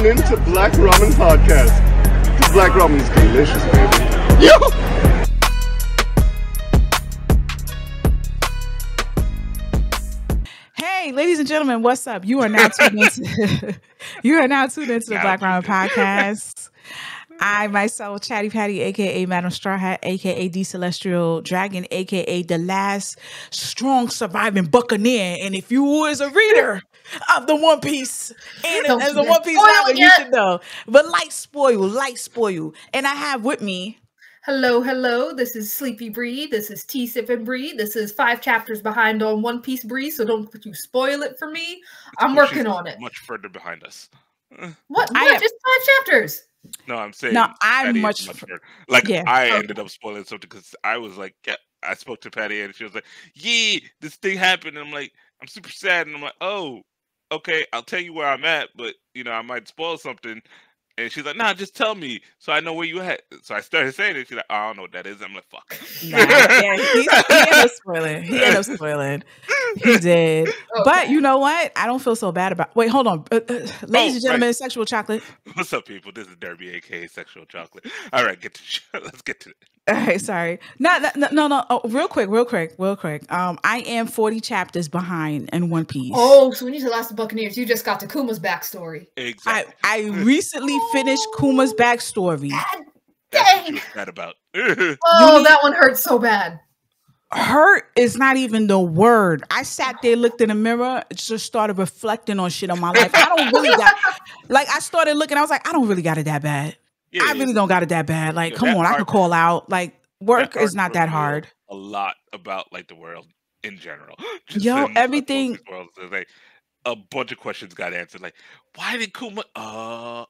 tune in to Black Ramen Podcast. The Black Ramen is delicious, baby. Yo! Hey, ladies and gentlemen, what's up? You are now tuned into the Black Ramen Podcast. I myself, Chatty Patty, aka Madam Straw Hat, aka the Celestial Dragon, aka the last strong surviving Buccaneer. And if you is a reader of the One Piece and as a One Piece novel, you should know. But light spoil. And I have with me. Hello. This is Sleepy Bree. This is Tea Sippin' Bree. This is 5 chapters behind on One Piece Bree, so don't you spoil it for me. I'm working on it. Much further behind us. What? Just 5 chapters. No, I'm saying. No, I'm Patty much further. Like, yeah. I ended up spoiling something because I was like, yeah, I spoke to Patty and she was like, yeah, this thing happened. And I'm like, I'm super sad. And I'm like, oh, okay, I'll tell you where I'm at, but, you know, I might spoil something. And she's like, nah, just tell me so I know where you at. So I started saying it. She's like, oh, I don't know what that is. I'm like, fuck. Nah, yeah, he ended up spoiling. He did. Okay. But you know what? I don't feel so bad about. Wait, hold on. Ladies and gentlemen, right. Sexual Chocolate. What's up, people? This is Derby, aka Sexual Chocolate. All right, let's get to it. All right, sorry. No. Oh, real quick. I am 40 chapters behind in One Piece. Oh, so when you said Last of the Buccaneers, you just got to Kuma's backstory. Exactly. I recently finished Kuma's backstory. God dang. What's that about? That one hurts so bad. Hurt is not even the word. I sat there, looked in the mirror, just started reflecting on shit on my life. I don't really got, like, I started looking, I was like, I don't really got it that bad. Yeah, I really don't got it that bad. Like, come on, I could call out. Like, work is not that hard. A lot about like the world in general. Everything. Like, a bunch of questions got answered. Like, why did Kuma? Yes.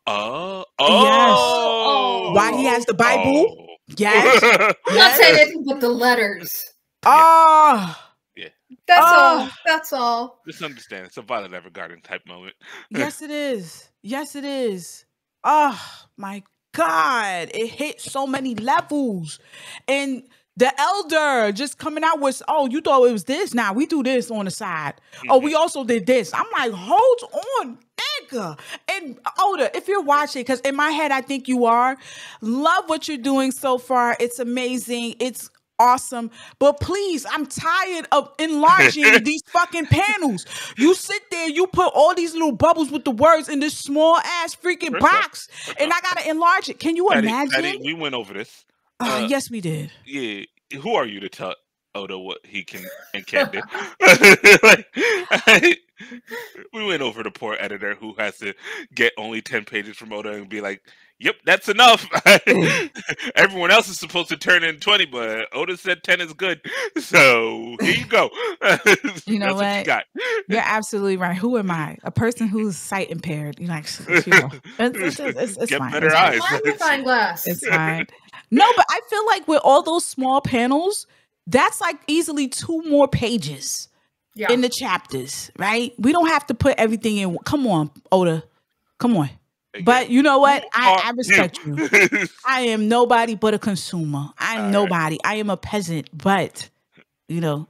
Why he has the Bible? Yes. I'm not saying anything but the letters. Yeah. That's all. Just understand, it's a Violet Evergarden type moment. Yes, it is. Oh my God, it hit so many levels. And the elder just coming out with, oh, you thought it was this? Now we do this on the side. Mm-hmm. Oh, we also did this. I'm like, hold on, nigga. And Oda, if you're watching, because in my head, I think you are, love what you're doing so far. It's amazing. It's awesome. But please, I'm tired of enlarging these fucking panels. You sit there, you put all these little bubbles with the words in this small ass freaking box, and I gotta enlarge it. Can you imagine? Patty, we went over this. Yes, we did. Yeah. Who are you to tell Oda what he can and can't do? We went over the poor editor who has to get only 10 pages from Oda and be like, yep, that's enough. Everyone else is supposed to turn in 20, but Oda said 10 is good. So here you go. You know what? You're absolutely right. Who am I? A person who's sight impaired. You're like, it's get fine. better eyes. Magnifying glass. It's fine. No, but I feel like with all those small panels, that's like easily 2 more pages in the chapters, right? We don't have to put everything in. Come on, Oda. Come on. But you know what? I respect you. I am nobody but a consumer. I'm nobody. I am a peasant. But, you know,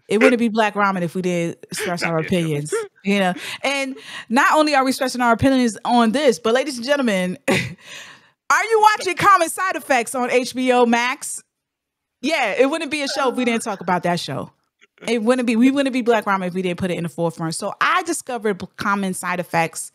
it wouldn't be Black Ramen if we did express our opinions. You know, and not only are we expressing our opinions on this, but ladies and gentlemen, are you watching Common Side Effects on HBO Max? Yeah, it wouldn't be a show if we didn't talk about that show. We wouldn't be Black Ramen if we didn't put it in the forefront. So I discovered Common Side Effects.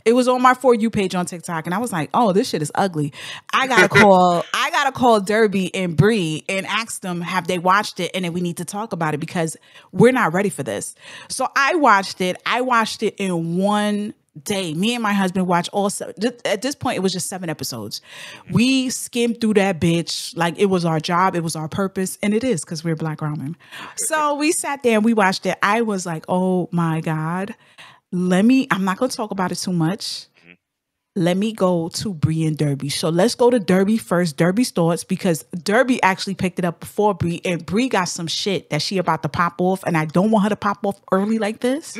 It was on my For You page on TikTok, and I was like, "Oh, this shit is ugly." I gotta call Derby and Bree and ask them, have they watched it, and then we need to talk about it because we're not ready for this. So I watched it. I watched it in one day. Me and my husband watched all 7. At this point, it was just 7 episodes. We skimmed through that bitch like it was our job, it was our purpose, and it is because we're Black Ramen. So we sat there and we watched it. I was like, oh my God. I'm not going to talk about it too much. Let me go to Bree and Derby. So let's go to Derby first. Derby's thoughts, because Derby actually picked it up before Bree, and Bree got some shit that she about to pop off, and I don't want her to pop off early like this.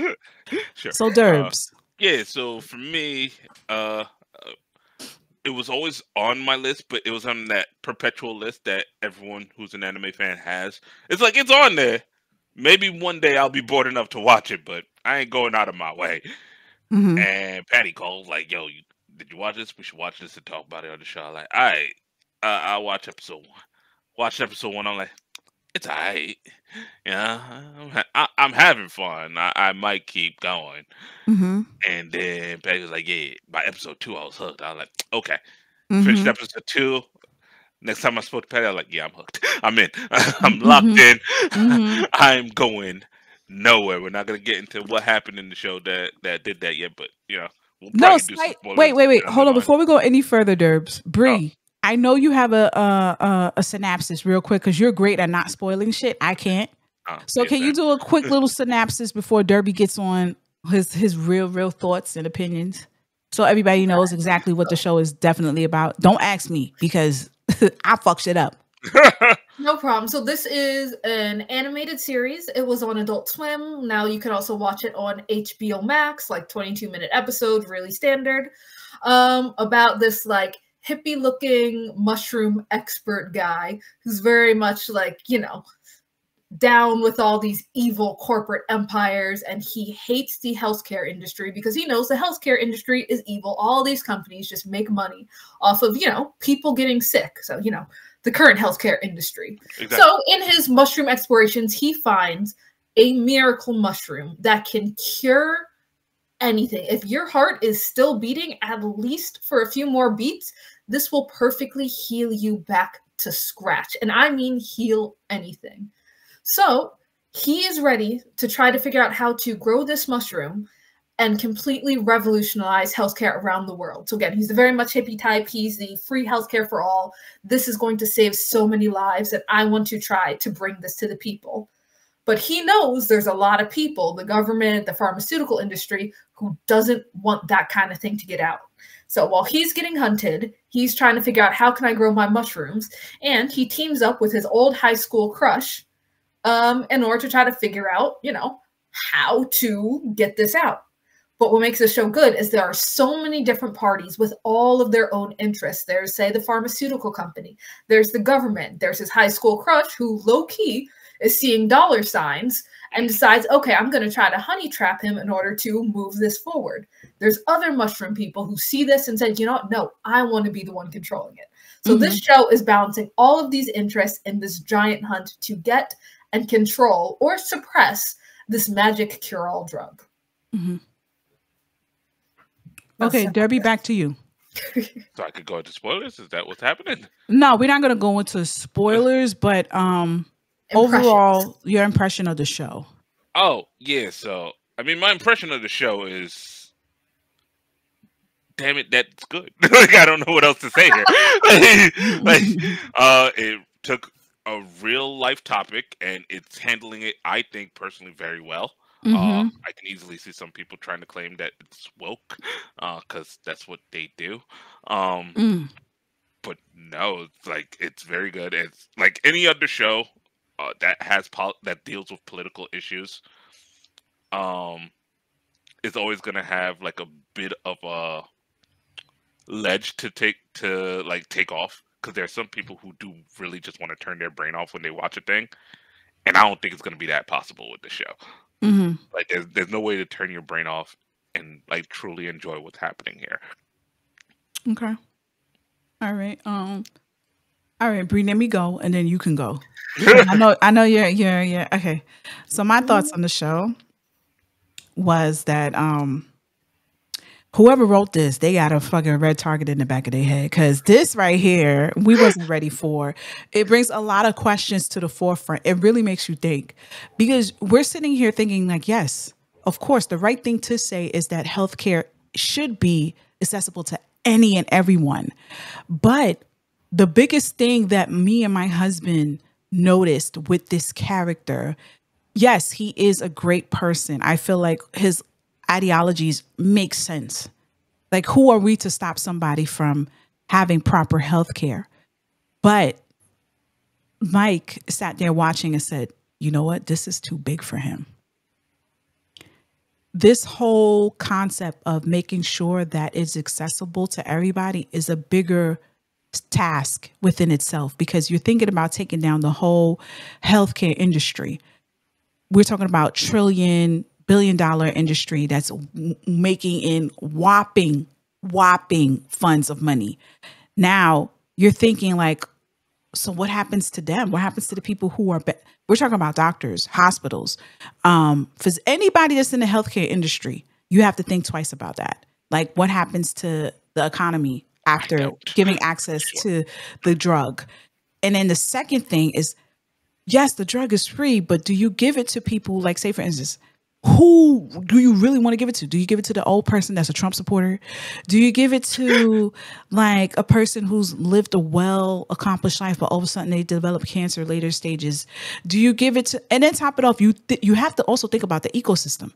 Sure. So Derbs. Yeah, so for me, it was always on my list, but it was on that perpetual list that everyone who's an anime fan has. It's like, it's on there. Maybe one day I'll be bored enough to watch it, but I ain't going out of my way. Mm-hmm. And Patty calls like, yo, did you watch this? We should watch this and talk about it on the show. I'm like, all right, I'll watch episode 1. Watched episode 1. I'm like, it's all right. Yeah, I'm having fun. I might keep going. Mm-hmm. And then Patty was like, yeah, by episode 2, I was hooked. I was like, okay. Mm-hmm. Finished episode 2. Next time I spoke to Patty, I was like, yeah, I'm hooked. I'm in. I'm locked in. Mm-hmm. I'm going nowhere. We're not going to get into what happened in the show that did that yet, but, you know, we'll probably do some spoilers wait. down Hold the on. line. Before we go any further, Derbs, Bree, I know you have a synopsis real quick because you're great at not spoiling shit. I can't. So can you do a quick little synopsis before Derby gets on his real thoughts and opinions? So everybody knows exactly what the show is definitely about. Don't ask me because I fuck shit up. No problem. So this is an animated series. It was on Adult Swim. Now you can also watch it on HBO Max, like 22-minute episode, really standard. About this like hippie-looking mushroom expert guy who's very much like, you know, down with all these evil corporate empires, and he hates the healthcare industry because he knows the healthcare industry is evil. All these companies just make money off of, you know, people getting sick. So, you know, the current healthcare industry. Exactly. So in his mushroom explorations, he finds a miracle mushroom that can cure anything. If your heart is still beating at least for a few more beats, this will perfectly heal you back to scratch. And I mean heal anything. So he is ready to try to figure out how to grow this mushroom and completely revolutionize healthcare around the world. So again, he's the very much hippie type. He's the free healthcare for all. This is going to save so many lives, and I want to try to bring this to the people. But he knows there's a lot of people, the government, the pharmaceutical industry, who doesn't want that kind of thing to get out. So while he's getting hunted, he's trying to figure out how can I grow my mushrooms, and he teams up with his old high school crush in order to try to figure out, you know, how to get this out. But what makes this show good is there are so many different parties with all of their own interests. There's, say, the pharmaceutical company. There's the government. There's his high school crush who, low-key, is seeing dollar signs and decides, okay, I'm going to try to honey trap him in order to move this forward. There's other mushroom people who see this and say, you know what? No, I want to be the one controlling it. So this show is balancing all of these interests in this giant hunt to get and control or suppress this magic cure-all drug. Okay, Derby, back to you. So I could go into spoilers? Is that what's happening? No, we're not going to go into spoilers, but overall, your impression of the show. Oh, yeah. So, I mean, my impression of the show is, damn it, that's good. Like, I don't know what else to say here. It took a real life topic and it's handling it, I think, personally very well. I can easily see some people trying to claim that it's woke because that's what they do. But no, it's like, it's very good. It's like any other show that has that deals with political issues. Is always gonna have like a bit of a ledge to take off, because there's some people who do really just want to turn their brain off when they watch a thing, and I don't think it's gonna be that possible with the show. Like there's no way to turn your brain off and like truly enjoy what's happening here. Okay. All right. All right, Bree, let me go and then you can go. I know you're okay. So my thoughts on the show was that whoever wrote this, they got a fucking red target in the back of their head, because this right here, we wasn't ready for. It brings a lot of questions to the forefront. It really makes you think, because we're sitting here thinking like, yes, of course, the right thing to say is that healthcare should be accessible to any and everyone. But the biggest thing that me and my husband noticed with this character, yes, he is a great person. I feel like his ideologies make sense. Like, who are we to stop somebody from having proper health care? But Mike sat there watching and said, you know what? This is too big for him. This whole concept of making sure that it's accessible to everybody is a bigger task within itself, because you're thinking about taking down the whole healthcare industry. We're talking about $1 trillion, billion-dollar industry that's making in whopping whopping funds of money. Now you're thinking like, so what happens to them? What happens to the people who are, we're talking about doctors, hospitals, for anybody that's in the healthcare industry, you have to think twice about that. Like what happens to the economy after giving access to the drug? And then the second thing is, yes, the drug is free, but do you give it to people like, say, for instance, who do you really want to give it to? Do you give it to the old person that's a Trump supporter? Do you give it to like a person who's lived a well-accomplished life, but all of a sudden they develop cancer later stages? Do you give it to, and then top it off, you have to also think about the ecosystem.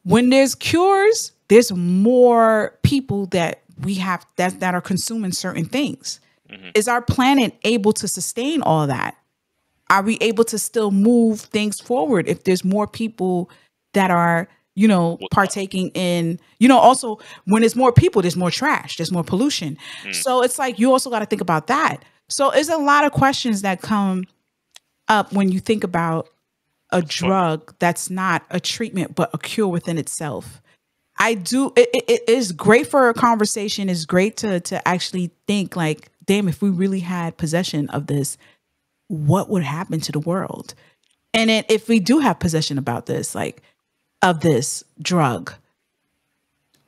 When there's cures, there's more people that we have that are consuming certain things. Mm-hmm. Is our planet able to sustain all that? Are we able to still move things forward if there's more people that are, you know, partaking in, you know, also when there's more people, there's more trash, there's more pollution. So it's like, you also got to think about that. So there's a lot of questions that come up when you think about a drug that's not a treatment, but a cure within itself. It is great for a conversation. It's great to actually think like, damn, if we really had possession of this, what would happen to the world? And then if we do have possession about this, like of this drug,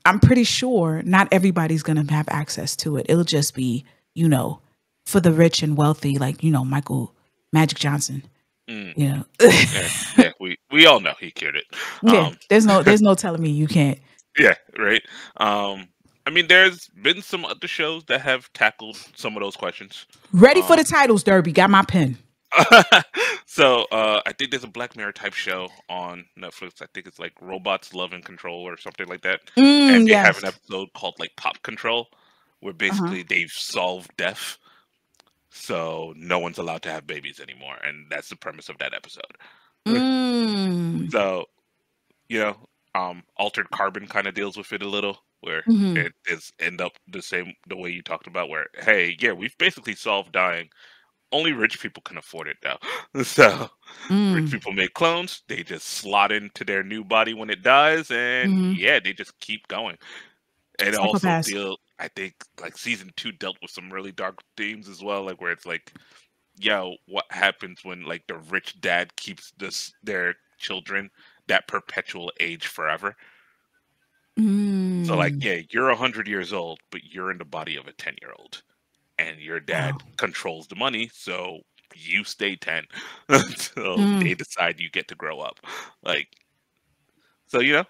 I'm pretty sure not everybody's going to have access to it. It'll just be, you know, for the rich and wealthy, like, you know, Magic Johnson, you know. Yeah, we all know he cured it. Yeah, there's no telling me you can't. Yeah, right. I mean, there's been some other shows that have tackled some of those questions. Ready for the titles, Derby. Got my pen. So I think there's a Black Mirror type show on Netflix. I think it's like Robots, Love and Control or something like that. And they have an episode called like Pop Control, where basically they've solved death. So no one's allowed to have babies anymore. And that's the premise of that episode. So, you know, Altered Carbon kind of deals with it a little, where it is end up the way you talked about, where, hey, yeah, we've basically solved dying. Only rich people can afford it now. So rich people make clones. They just slot into their new body when it dies. And yeah, they just keep going. And also I think like season 2 dealt with some really dark themes as well. Like where it's like, yo, what happens when like the rich dad keeps their children that perpetual age forever? So like, yeah, you're 100 years old, but you're in the body of a 10-year-old. And your dad controls the money, so you stay 10 until they decide you get to grow up. Like, so you know,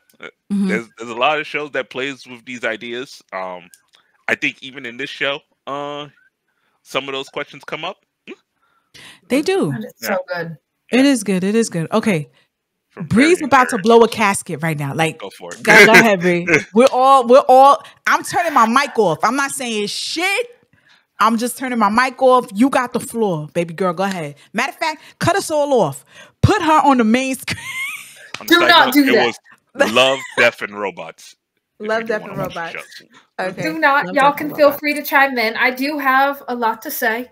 there's a lot of shows that plays with these ideas. I think even in this show, some of those questions come up. They do. It's so good. It is good. It is good. Okay. Bree's about to blow a casket right now. Like, go for it. Go ahead, Bree. We're all. I'm turning my mic off. I'm not saying shit. I'm just turning my mic off. You got the floor, baby girl. Go ahead. Matter of fact, cut us all off. Put her on the main screen. Do not do that. It was Love, Death, and Robots. Love, Death, and Robots. Okay. Do not. Y'all can feel free to chime in. I do have a lot to say.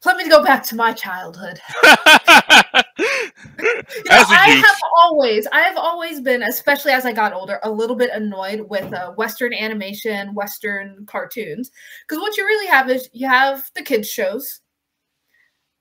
Let me go back to my childhood. I have always been, especially as I got older, a little bit annoyed with Western animation, Western cartoons. Because what you really have is you have the kids shows,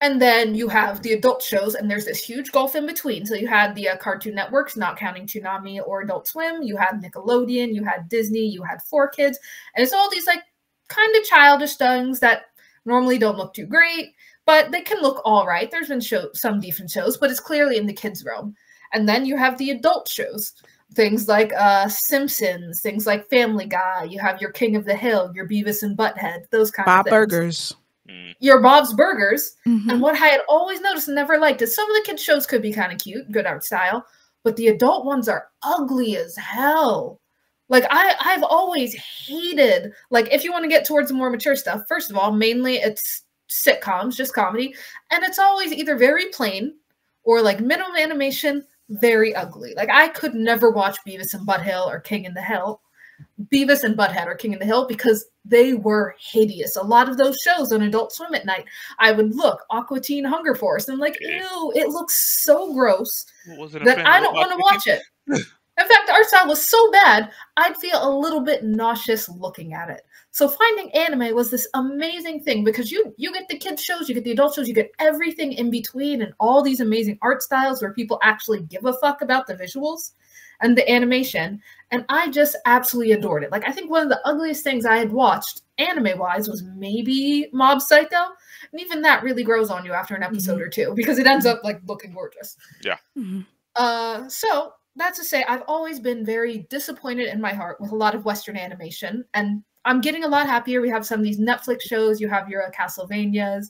and then you have the adult shows, and there's this huge gulf in between. So you had the Cartoon Networks, not counting Toonami or Adult Swim. You had Nickelodeon, you had Disney, you had 4Kids, and it's all these like kind of childish things that normally don't look too great, but they can look all right. There's been some decent shows, but it's clearly in the kids' realm. And then you have the adult shows, things like Simpsons, things like Family Guy. You have your King of the Hill, your Beavis and Butthead, those kind of things. Bob Burgers. Your Bob's Burgers. And what I had always noticed and never liked is some of the kids' shows could be kind of cute, good art style, but the adult ones are ugly as hell. Like, I've always hated, like, if you want to get towards the more mature stuff, first of all, mainly it's sitcoms, just comedy, and it's always either very plain or, like, minimum animation, very ugly. Like, I could never watch Beavis and Butthead or King in the Hill. Beavis and Butthead or King in the Hill because they were hideous. A lot of those shows on Adult Swim at night, I would look, Aqua Teen Hunger Force, and I'm like, ew, it looks so gross that I don't want to watch it. In fact, the art style was so bad, I'd feel a little bit nauseous looking at it. So finding anime was this amazing thing because you get the kids shows, you get the adult shows, you get everything in between and all these amazing art styles where people actually give a fuck about the visuals and the animation. And I just absolutely adored it. Like, I think one of the ugliest things I had watched anime-wise was maybe Mob Psycho. And even that really grows on you after an episode or two because it ends up like looking gorgeous. Yeah. So that's to say, I've always been very disappointed in my heart with a lot of Western animation, and I'm getting a lot happier. We have some of these Netflix shows. You have your Castlevanias,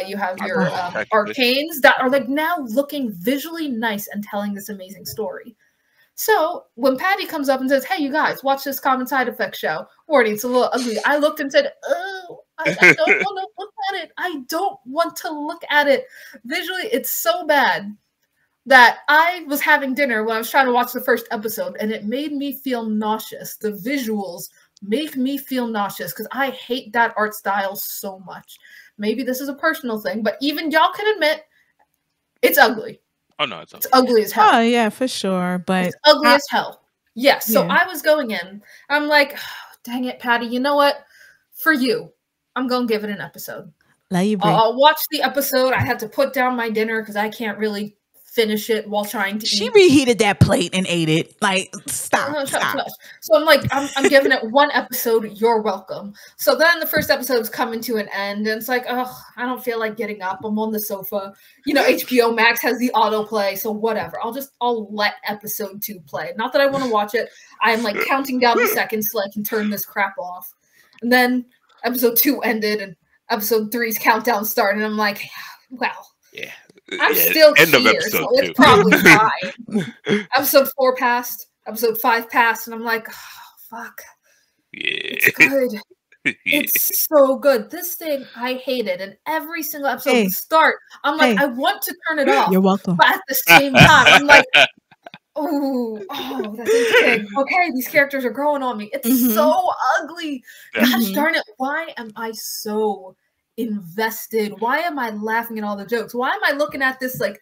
you have your Arcanes that are like now looking visually nice and telling this amazing story. So when Patty comes up and says, "Hey, you guys, watch this common side effect show," Wardy, it's a little ugly. I looked and said, "Oh, I don't want to look at it. I don't want to look at it. Visually, it's so bad." That I was having dinner when I was trying to watch the first episode, and it made me feel nauseous. The visuals make me feel nauseous because I hate that art style so much. Maybe this is a personal thing, but even y'all can admit it's ugly. Oh no, it's ugly. It's ugly as hell. Oh yeah, for sure. But it's ugly as hell. Yes. Yeah. So I was going in. I'm like, oh, dang it, Patty. You know what? For you, I'm gonna give it an episode. I'll watch the episode. I had to put down my dinner because I can't really finish it while trying to She eat. reheated that plate and ate it. Like, stop. So I'm like, I'm giving it one episode. You're welcome. So then the first episode's coming to an end, and it's like, oh, I don't feel like getting up. I'm on the sofa. You know, HBO Max has the autoplay, so whatever. I'll let episode 2 play. Not that I want to watch it. I'm like counting down the seconds so I can turn this crap off. And then episode 2 ended, and episode 3's countdown started, and I'm like, well. Yeah. I'm still here, so it's probably fine. Episode 4 passed, episode 5 passed, and I'm like, oh, fuck. Yeah. It's good. It's so good. This thing, I hate it. And every single episode start, I'm like, I want to turn it off. You're welcome. But at the same time, I'm like, oh, that's interesting. Okay, these characters are growing on me. It's so ugly. Gosh darn it. Why am I so invested? Why am I laughing at all the jokes? Why am I looking at this like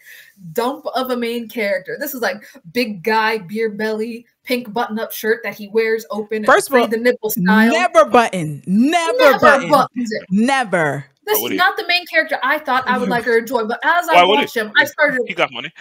dump of a main character? This is like big guy, beer belly, pink button-up shirt that he wears open. First of all, the nipple style. Never buttons it. Never. This is not the main character I thought I would like or enjoy, but as I watched him, I started. He got money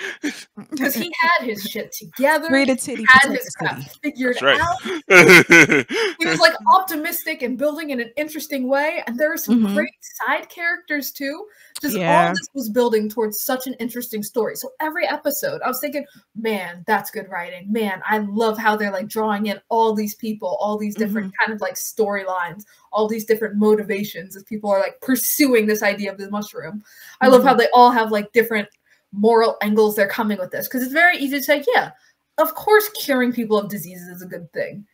because he had his shit together. Titty, had his crap figured out. He was like optimistic and building in an interesting way, and there were some great side characters too. Just all this was building towards such an interesting story. So every episode, I was thinking, man, that's good writing. Man, I love how they're like drawing in all these people, all these different kind of like storylines, all these different motivations as people are like pursuing this idea of the mushroom. I love how they all have like different moral angles they're coming with this, because it's very easy to say, yeah, of course curing people of diseases is a good thing.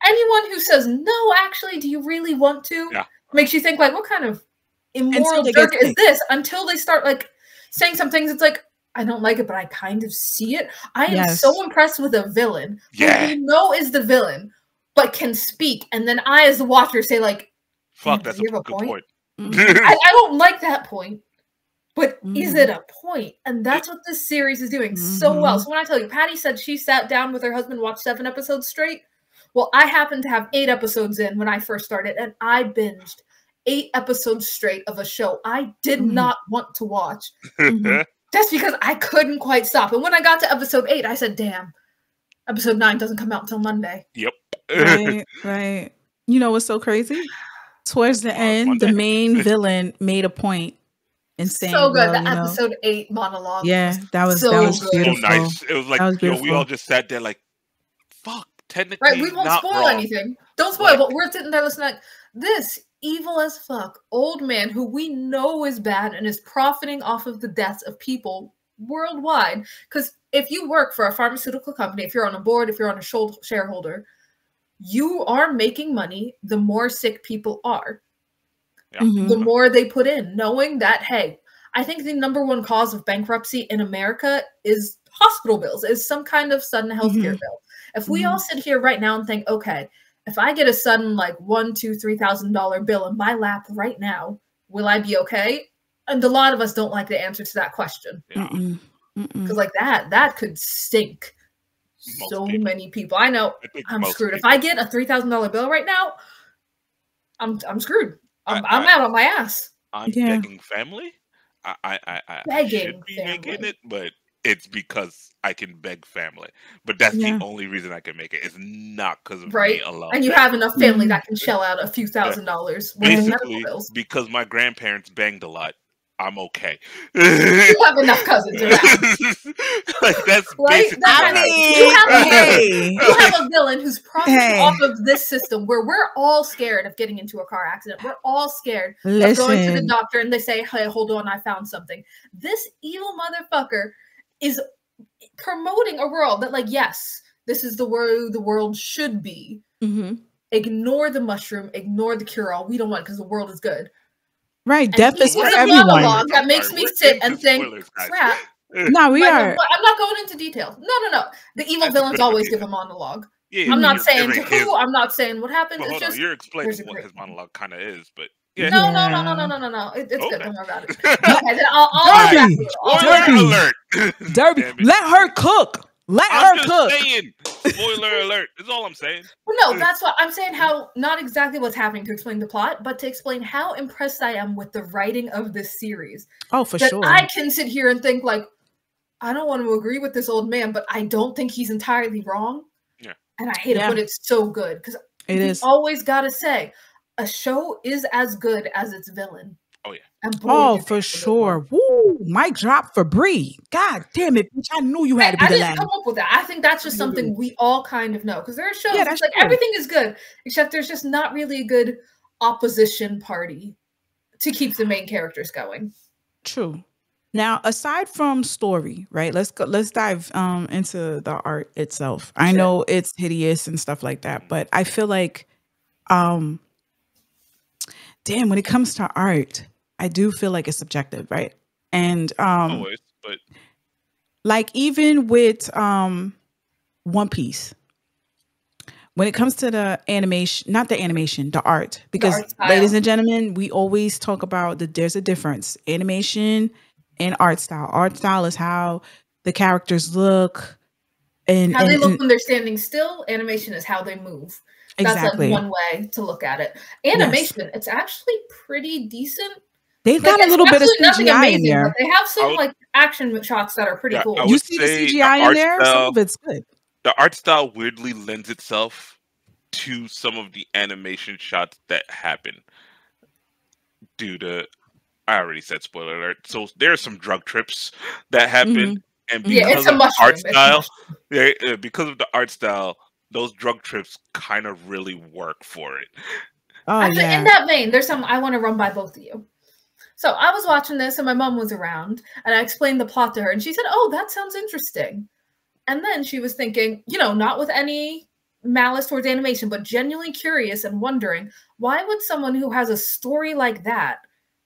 Anyone who says, no, actually, do you really want to? Yeah. Makes you think like, what kind of immoral jerk is this? Until they start like saying some things, it's like, I don't like it, but I kind of see it. I am so impressed with a villain who we know is the villain, but can speak. And then I, as the watcher, say like, fuck, that's a good point. I don't like that point, but is it a point? And that's what this series is doing so well. So when I tell you, Patty said she sat down with her husband, watched 7 episodes straight. Well, I happened to have 8 episodes in when I first started, and I binged 8 episodes straight of a show I did not want to watch. Just because I couldn't quite stop. And when I got to episode 8, I said, damn, episode 9 doesn't come out until Monday. Yep. Right. You know what's so crazy? Towards the end, the main villain made a point in saying, so good. The episode 8 monologue. Yeah, that was beautiful. So nice. It was like, we all just sat there like, fuck, technically. Right, we won't spoil anything. Don't spoil, but we're sitting there listening like, this evil as fuck old man who we know is bad and is profiting off of the deaths of people worldwide. Because if you work for a pharmaceutical company, if you're on a board, if you're on a shareholder, you are making money the more sick people are. The more they put in, knowing that, hey, I think the #1 cause of bankruptcy in America is hospital bills, is some kind of sudden healthcare bill. If we all sit here right now and think, okay, if I get a sudden like $1,000, $2,000, $3,000 bill in my lap right now, will I be okay? And a lot of us don't like the answer to that question. Because like that could stink. so many people. I know I'm screwed. People. If I get a $3,000 bill right now, I'm screwed. I'm out on my ass. I'm begging family. I should be making it, but it's because I can beg family. But that's the only reason I can make it. It's not because of me alone. And you have enough family that can shell out a few $1,000s. Basically, because my grandparents banged a lot, I'm okay. You have enough cousins around. That's basically you have a villain who's profiting off of this system where we're all scared of getting into a car accident. We're all scared of going to the doctor and they say, hey, hold on, I found something. This evil motherfucker is promoting a world that, like, yes, this is the way the world should be. Ignore the mushroom, ignore the cure-all. We don't want it because the world is good. Right, death is for everyone. Monologue that makes me sit and think, crap. No, we are. I'm not going into details. No. The evil villains always give a monologue. I'm not saying to who. I'm not saying what happened. It's just you're explaining what his monologue kind of is, but no. It's good. Don't worry about it. Okay, Derby, let her cook. Let her cook. Spoiler alert. That's all I'm saying. Well, no, that's what I'm saying. How not exactly what's happening to explain the plot, but to explain how impressed I am with the writing of this series. Oh, for sure. I can sit here and think like, I don't want to agree with this old man, but I don't think he's entirely wrong. Yeah. And I hate it, but it's so good because it is. Always gotta say, a show is as good as its villain. Oh yeah. Oh, for sure. Woo! Mic drop for Bree. God damn it, bitch! I knew you had to be the last. I didn't come up with that. I think that's just something we all kind of know because there are shows that's like everything is good except there's just not really a good opposition party to keep the main characters going. True. Now, aside from story, right? Let's dive into the art itself. I know it's hideous and stuff like that, but I feel like, damn, when it comes to art, I do feel like it's subjective, right? And always, but like even with One Piece, when it comes to the animation, not the animation, the art, because ladies and gentlemen, we always talk about there's a difference, animation and art style. Art style is how the characters look and how they look when they're standing still. Animation is how they move. Exactly. That's like one way to look at it. Animation, it's actually pretty decent. They've got a little bit of CGI in there. But they have some like action shots that are pretty cool. You see the CGI in there? Some of it's good. The art style weirdly lends itself to some of the animation shots that happen due to, I already said spoiler alert. So there are some drug trips that happen, and because of the art style, because of the art style, those drug trips kind of really work for it. Oh, actually, in that vein, there's some I want to run by both of you. So I was watching this and my mom was around and I explained the plot to her and she said, oh, that sounds interesting. And then she was thinking, you know, not with any malice towards animation, but genuinely curious and wondering, why would someone who has a story like that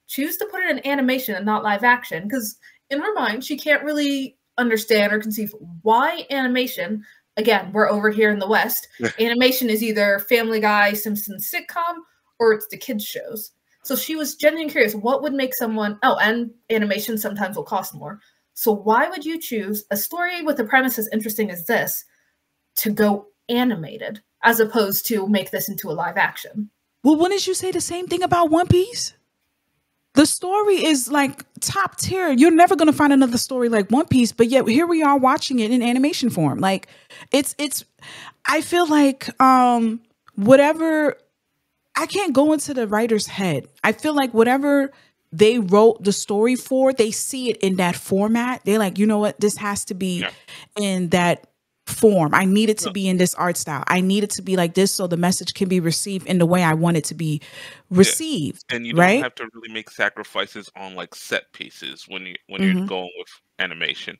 choose to put it in animation and not live action? Because in her mind, she can't really understand or conceive why animation. Again, we're over here in the West. Animation is either Family Guy, Simpsons sitcom, or it's the kids shows. So she was genuinely curious, what would make someone, and animation sometimes will cost more. So why would you choose a story with a premise as interesting as this to go animated as opposed to make this into a live action? Well, wouldn't you say the same thing about One Piece? The story is like top tier. You're never going to find another story like One Piece, but yet here we are watching it in animation form. Like it's, I feel like whatever, I can't go into the writer's head. I feel like whatever they wrote the story for, they see it in that format. They're like, you know what? This has to be in that form. I need it to be in this art style. I need it to be like this so the message can be received in the way I want it to be received. And you don't have to really make sacrifices on like set pieces when you're going with animation.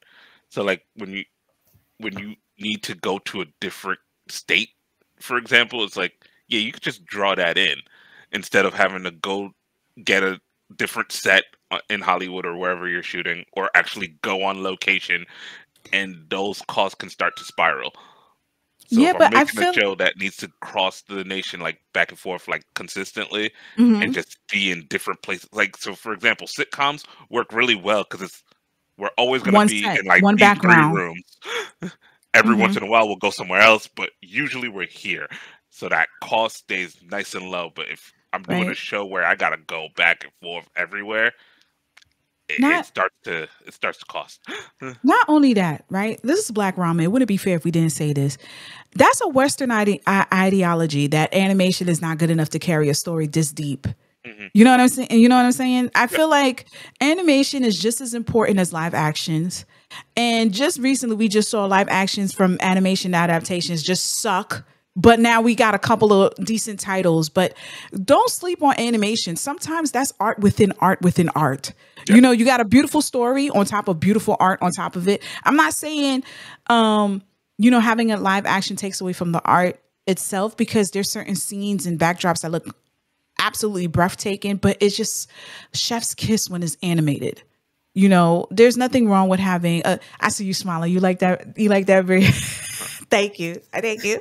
So like when you need to go to a different state, for example, it's like, yeah, you could just draw that in instead of having to go get a different set in Hollywood or wherever you're shooting, or actually go on location, and those costs can start to spiral. So if I'm making a show that needs to cross the nation like back and forth like consistently and just be in different places. Like, so for example, sitcoms work really well because we're always going to be in like one background rooms. Every once in a while, we'll go somewhere else, but usually we're here. So that cost stays nice and low. But if I'm doing a show where I gotta go back and forth everywhere, it starts to cost. Not only that, right? This is Black Ramen. It wouldn't be fair if we didn't say this. That's a Western ideology that animation is not good enough to carry a story this deep. You know what I'm saying? You know what I'm saying? I feel like animation is just as important as live actions. And just recently, we just saw live actions from animation adaptations just suck. But now we got a couple of decent titles. But don't sleep on animation. Sometimes that's art within art within art. Yep. You know, you got a beautiful story on top of beautiful art on top of it. I'm not saying, you know, having a live action takes away from the art itself, because there's certain scenes and backdrops that look absolutely breathtaking, but it's just chef's kiss when it's animated. You know, there's nothing wrong with having I see you smiling. You like that? You like that? Very thank you. Thank you.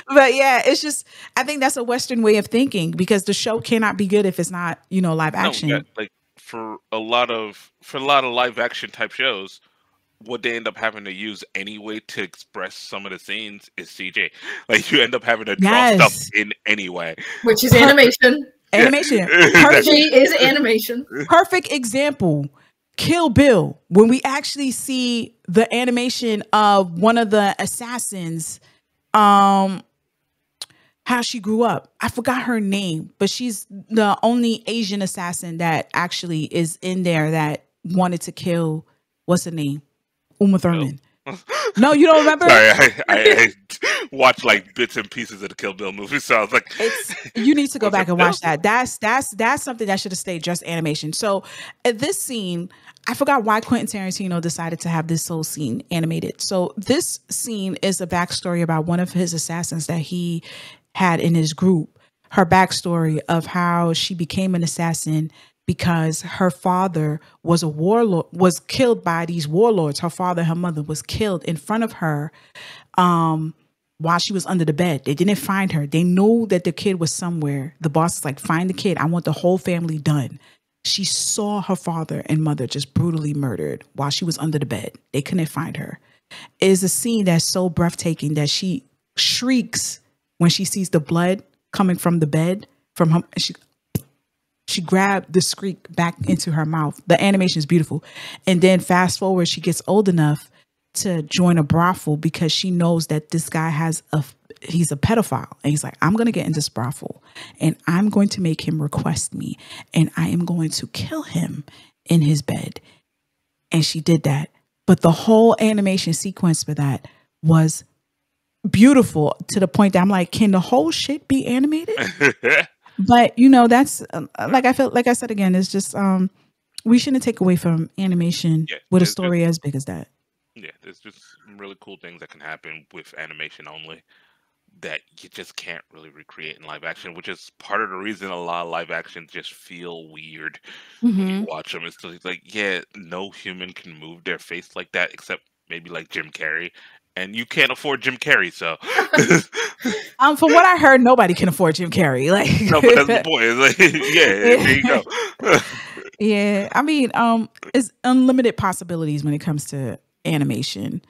But yeah, it's just, I think that's a Western way of thinking, because the show cannot be good if it's not, you know, live action. No, yeah, like for a lot of live action type shows, what they end up having to use anyway to express some of the scenes is CG. Like you end up having to draw stuff in anyway, which is animation. Animation. CG is animation. Perfect example. Kill Bill. When we actually see the animation of one of the assassins, how she grew up. I forgot her name, but she's the only Asian assassin that actually is in there that wanted to kill, what's her name? Uma Thurman. No, you don't remember? Sorry, I watched like bits and pieces of the Kill Bill movie, so I was like, you need to go back and watch that. That's something that should have stayed just animation. So at this scene, I forgot why Quentin Tarantino decided to have this whole scene animated. So this scene is a backstory about one of his assassins that he had in his group. Her backstory of how she became an assassin because her father was a warlord, was killed by these warlords. Her father, her mother was killed in front of her while she was under the bed. They didn't find her. They knew that the kid was somewhere. The boss is like, find the kid. I want the whole family done. She saw her father and mother just brutally murdered while she was under the bed. They couldn't find her. It is a scene that's so breathtaking that she shrieks when she sees the blood coming from the bed from her. She grabbed the shriek back into her mouth. The animation is beautiful. And then fast forward, she gets old enough to join a brothel because she knows that this guy he's a pedophile. And he's like, I'm going to get into this brothel and I'm going to make him request me and I am going to kill him in his bed. And she did that. But the whole animation sequence for that was beautiful to the point that I'm like, can the whole shit be animated? But you know, that's like I said again, it's just we shouldn't take away from animation with a story as big as that. Yeah, there's just some really cool things that can happen with animation only that you just can't really recreate in live action, which is part of the reason a lot of live actions just feel weird when you watch them. It's like, yeah, no human can move their face like that except maybe like Jim Carrey. And you can't afford Jim Carrey, so. From what I heard, nobody can afford Jim Carrey. Like, no, but that's the point. It's like, yeah, there you go. Yeah, I mean, it's unlimited possibilities when it comes to animation,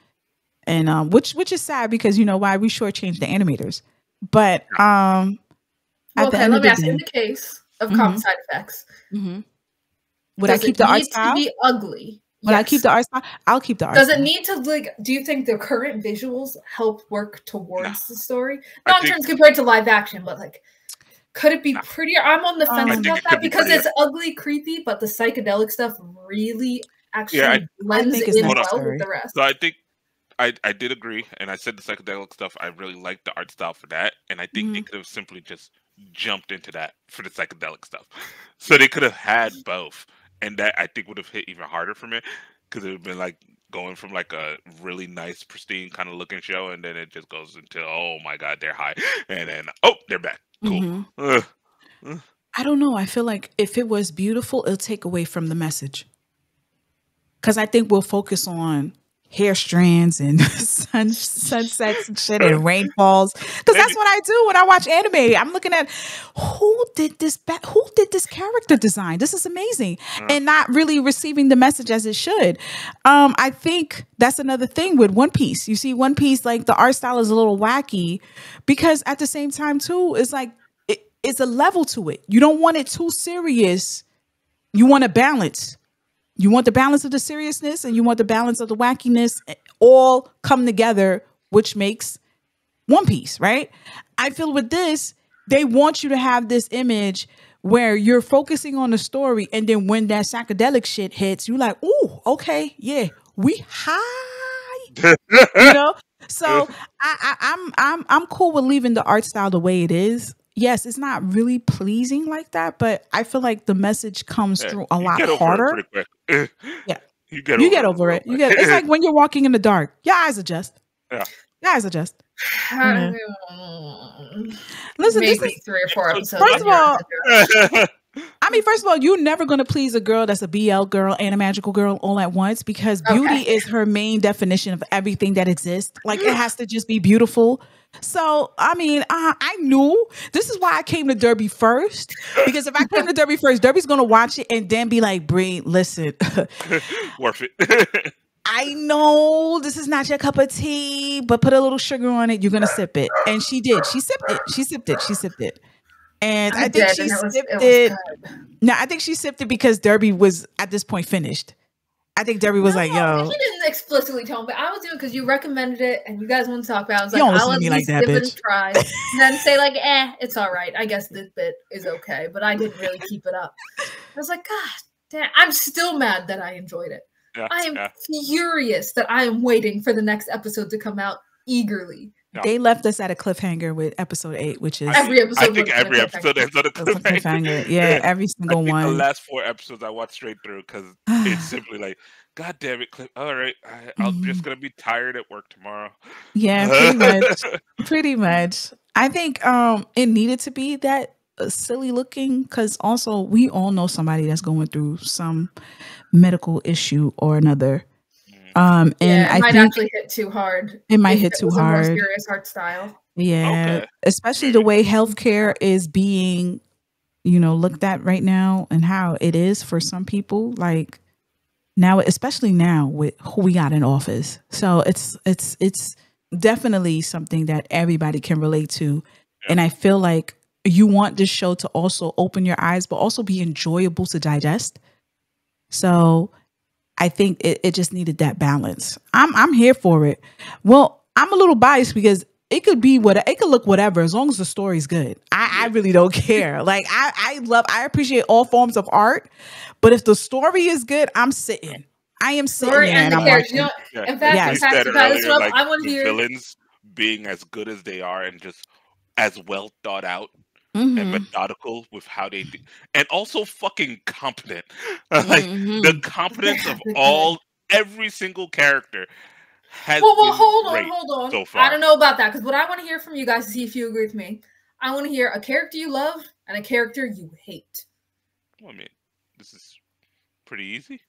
and which is sad because you know why we shortchange the animators. But okay, let me ask you, in the case of common side effects, would I keep the art style? Does it need to be ugly? Will I keep the art style? I'll keep the art style. Does it need to, like, do you think the current visuals help work towards the story? Not in terms compared to live action, but like, could it be prettier? I'm on the fence about that because it's ugly, creepy, but the psychedelic stuff really actually blends in well with the rest. So I think I did agree, and I said the psychedelic stuff, I really liked the art style for that, and I think they could have simply just jumped into that for the psychedelic stuff. So they could have had both. And that I think would have hit even harder for me because it would have been like going from like a really nice, pristine kind of looking show, and then it just goes into, oh my God, they're high, and then they're back. Cool. I don't know. I feel like if it was beautiful, it'll take away from the message. Because I think we'll focus on hair strands and sunsets and shit and rainfalls. Because that's what I do when I watch anime. I'm looking at who did this character design. This is amazing. And not really receiving the message as it should. I think that's another thing with One Piece. You see One Piece, like the art style is a little wacky because at the same time too, it's like it's a level to it. You don't want it too serious. You want a balance. You want the balance of the seriousness and you want the balance of the wackiness all come together, which makes One Piece, right? I feel with this, they want you to have this image where you're focusing on the story, and then when that psychedelic shit hits, you're like, "Ooh, okay, yeah, we high," you know. So I'm cool with leaving the art style the way it is. Yes, it's not really pleasing like that, but I feel like the message comes through a lot harder. Yeah, you get over it. It's like when you're walking in the dark, your eyes adjust. Yeah, your eyes adjust. Yeah. Listen, maybe this is 3 or 4 episodes. First of all, you're never going to please a girl that's a BL girl and a magical girl all at once because beauty is her main definition of everything that exists. Like it has to just be beautiful. So, I knew this is why I came to Derby first, because if I came to Derby first, Derby's going to watch it and then be like, Bree, listen, worth it. I know this is not your cup of tea, but put a little sugar on it. You're going to sip it. And she did. She sipped it. And I think she sipped it. No, I think she sipped it because Derby was at this point finished. I think Derby was like, yo. He didn't explicitly tell me, but I was doing because you recommended it and you guys want to talk about it. I was like, I'll at least give it a try. And then say like, it's all right. I guess this bit is okay. But I didn't really keep it up. I was like, God damn, I'm still mad that I enjoyed it. Yeah, I am furious that I am waiting for the next episode to come out eagerly. No. They left us at a cliffhanger with episode 8, which is every episode. I think every episode ends on a cliffhanger. Yeah, every single one. The last 4 episodes I watched straight through because it's simply like, God damn it, Cliff. All right, I'm just gonna be tired at work tomorrow. Yeah, pretty much. I think it needed to be that silly looking because also we all know somebody that's going through some medical issue or another. And it might actually hit too hard. It might hit too hard. A more serious art style. Yeah, especially the way healthcare is being, looked at right now, and how it is for some people. Like now, especially now with who we got in office. So it's definitely something that everybody can relate to, and I feel like you want this show to also open your eyes, but also be enjoyable to digest. So I think it just needed that balance. I'm here for it. Well, I'm a little biased because it could look whatever as long as the story's good. I really don't care. Like I appreciate all forms of art, but if the story is good, I'm sitting. I am sitting there and I'm watching. In fact, I want to hear villains being as good as they are and just as well thought out. And methodical with how they do, and also fucking competent. Like the competence of every single character has. Well, hold on. So far. I don't know about that because what I want to hear from you guys to see if you agree with me. I want to hear a character you love and a character you hate. Well, this is pretty easy.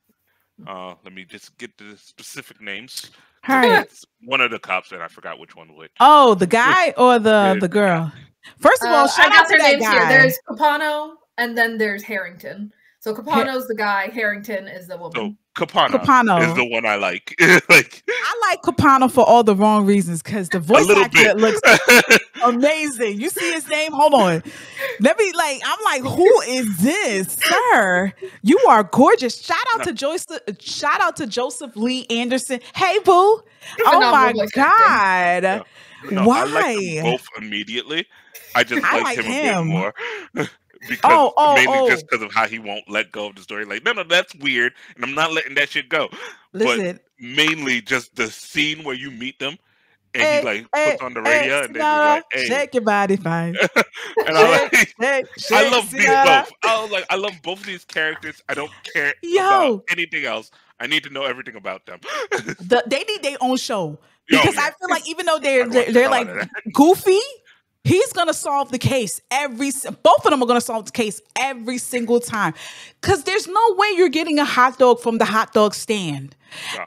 Let me just get the specific names. All right. One of the cops, and I forgot which one which. Oh, the guy or the girl? First of all, shout out to that guy. Here. There's Capano, and then there's Harrington. So Capano's the guy, Harrington is the woman. So Capano is the one I like. I like Capano for all the wrong reasons because the voice actor looks amazing. You see his name? Hold on. I'm like, who is this, sir? You are gorgeous. Shout out to Joseph Lee Anderson. Hey, boo. Oh my God. No, why? I like them both immediately. I just like him a bit more. Mainly just because of how he won't let go of the story. Like, no, that's weird, and I'm not letting that shit go. Listen, but mainly just the scene where you meet them, and he puts on the radio, and then you're like, "Hey, shake your body, fine." And I love these both. I love both of these characters. I don't care about anything else. I need to know everything about them. They need their own show because I feel like even though they're like goofy. He's gonna solve the case both of them are gonna solve the case every single time. Cause there's no way you're getting a hot dog from the hot dog stand